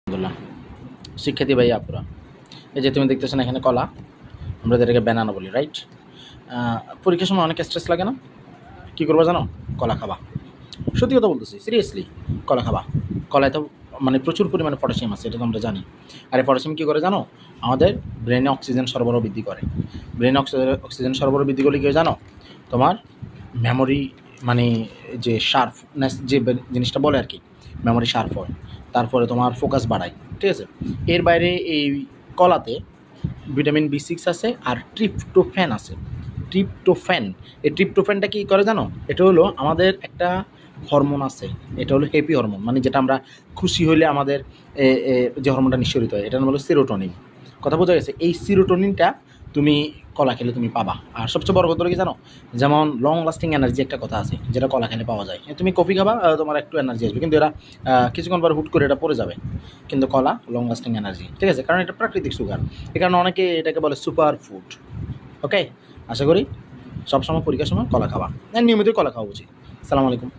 আলহামদুলিল্লাহ। শিক্ষার্থী ভাই আপুরা, এই যে তুমি দেখতেছো না এখানে কলা, আমরা যেটাকে ব্যানানা বলি, রাইট? পরীক্ষার সময় অনেক স্ট্রেস লাগে না? কী করবা জানো? কলা খাবা। সত্যি কথা বলতেছি, সিরিয়াসলি কলা খাবা। কলায় তো মানে প্রচুর পরিমাণে পটাশিয়াম আছে, এটা তো আমরা জানি। আর এই পটাশিয়াম কী করে জানো? আমাদের ব্রেনে অক্সিজেন সরবরাহ বৃদ্ধি করে। ব্রেনে অক্সিজেন সরবরাহ বৃদ্ধি করলে কী হয় জানো? তোমার মেমোরি, মানে যে শার্পনেস যে জিনিসটা বলে আর কি, মেমোরি শার্প হয়। তারপরে তোমার ফোকাস বাড়ায়, ঠিক আছে? এর বাইরে এই কলাতে ভিটামিন B6 আছে আর ট্রিপটোফ্যান আছে। ট্রিপটোফ্যান, এই ট্রিপটোফ্যানটা কী করে জানো? এটা হলো আমাদের একটা হরমোন আছে, এটা হলো হ্যাপি হরমোন, মানে যেটা আমরা খুশি হইলে আমাদের যে হরমোনটা নিঃসরিত হয়, এটার নাম হলো সেরোটোনিন। কথা বোঝা গেছে? এই সেরোটোনিনটা তুমি কলা খেলে তুমি পাবা। আর সবচেয়ে বড় কথা কি জানো? যেমন লং লাস্টিং এনার্জি একটা কথা আছে, যেটা কলা খেলে পাওয়া যায়। তুমি কফি খাবা, তোমার একটু এনার্জি আসবে, কিন্তু এরা কিছুক্ষণ পর হুট করে এটা পড়ে যাবে। কিন্তু কলা লং লাস্টিং এনার্জি, ঠিক আছে? কারণ এটা প্রাকৃতিক সুগার, এই কারণে অনেকে এটাকে বলে সুপার ফুড। ওকে, আশা করি সবসময় পরীক্ষার সময় কলা খাওয়া, নিয়মিতই কলা খাওয়া উচিত। আসসালামু আলাইকুম।